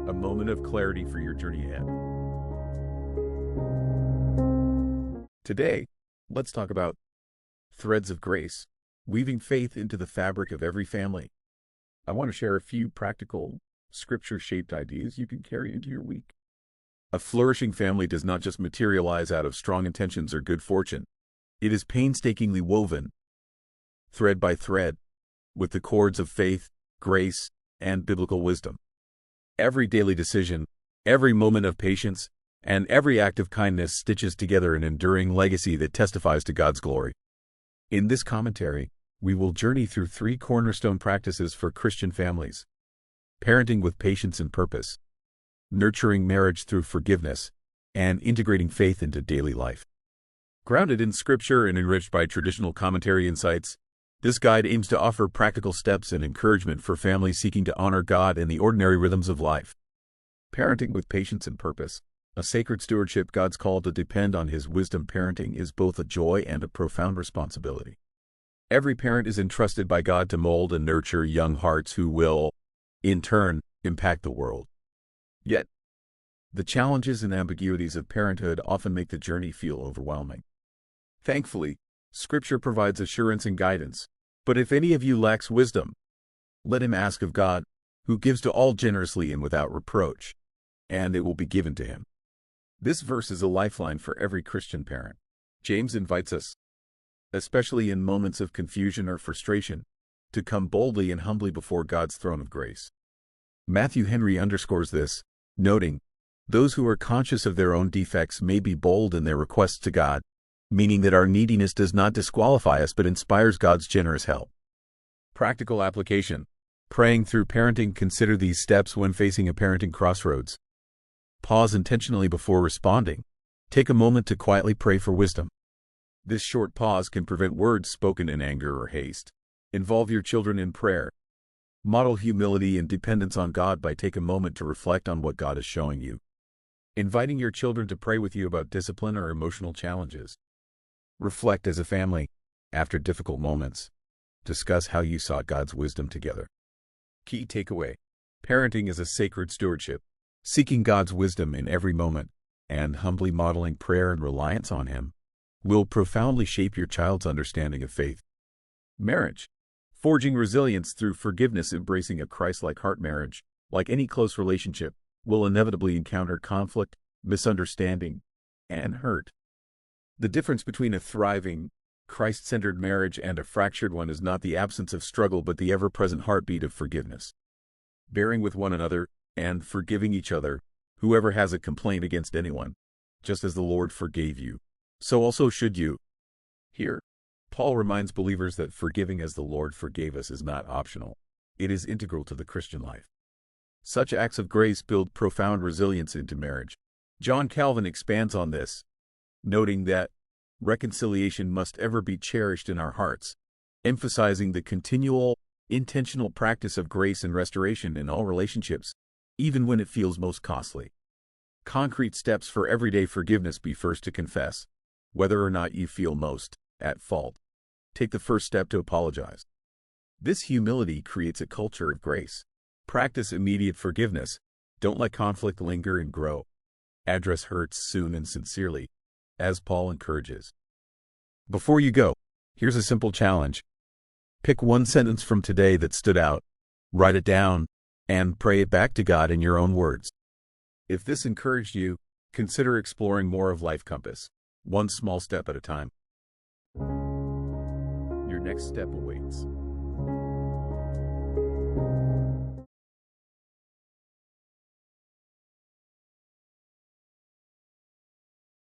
a moment of clarity for your journey ahead. Today, let's talk about threads of grace, weaving faith into the fabric of every family. I want to share a few practical, scripture-shaped ideas you can carry into your week. A flourishing family does not just materialize out of strong intentions or good fortune. It is painstakingly woven, thread by thread, with the cords of faith, grace, and biblical wisdom. Every daily decision, every moment of patience, and every act of kindness stitches together an enduring legacy that testifies to God's glory. In this commentary, we will journey through 3 cornerstone practices for Christian families: parenting with patience and purpose, nurturing marriage through forgiveness, and integrating faith into daily life. Grounded in Scripture and enriched by traditional commentary insights, this guide aims to offer practical steps and encouragement for families seeking to honor God in the ordinary rhythms of life. Parenting with patience and purpose, a sacred stewardship. God's call to depend on His wisdom. Parenting is both a joy and a profound responsibility. Every parent is entrusted by God to mold and nurture young hearts who will, in turn, impact the world. Yet, the challenges and ambiguities of parenthood often make the journey feel overwhelming. Thankfully, Scripture provides assurance and guidance. But if any of you lacks wisdom, let him ask of God, who gives to all generously and without reproach, and it will be given to him. This verse is a lifeline for every Christian parent. James invites us, especially in moments of confusion or frustration, to come boldly and humbly before God's throne of grace. Matthew Henry underscores this, noting, "Those who are conscious of their own defects may be bold in their requests to God," meaning that our neediness does not disqualify us but inspires God's generous help. Practical application. Praying through parenting. Consider these steps when facing a parenting crossroads. Pause intentionally before responding. Take a moment to quietly pray for wisdom. This short pause can prevent words spoken in anger or haste. Involve your children in prayer. Model humility and dependence on God by taking a moment to reflect on what God is showing you. Inviting your children to pray with you about discipline or emotional challenges. Reflect as a family. After difficult moments, discuss how you sought God's wisdom together. Key takeaway. Parenting is a sacred stewardship. Seeking God's wisdom in every moment, and humbly modeling prayer and reliance on Him, will profoundly shape your child's understanding of faith. Marriage. Forging resilience through forgiveness. Embracing a Christ-like heart. Marriage, like any close relationship, will inevitably encounter conflict, misunderstanding, and hurt. The difference between a thriving, Christ-centered marriage and a fractured one is not the absence of struggle but the ever-present heartbeat of forgiveness. Bearing with one another and forgiving each other, whoever has a complaint against anyone, just as the Lord forgave you, so also should you. Here, Paul reminds believers that forgiving as the Lord forgave us is not optional. It is integral to the Christian life. Such acts of grace build profound resilience into marriage. John Calvin expands on this, noting that reconciliation must ever be cherished in our hearts, emphasizing the continual, intentional practice of grace and restoration in all relationships, even when it feels most costly. Concrete steps for everyday forgiveness. Be first to confess, whether or not you feel most at fault. Take the first step to apologize. This humility creates a culture of grace. Practice immediate forgiveness. Don't let conflict linger and grow. Address hurts soon and sincerely, as Paul encourages. Before you go, here's a simple challenge. Pick one sentence from today that stood out, write it down, and pray it back to God in your own words. If this encouraged you, consider exploring more of Life Compass, one small step at a time. Your next step awaits.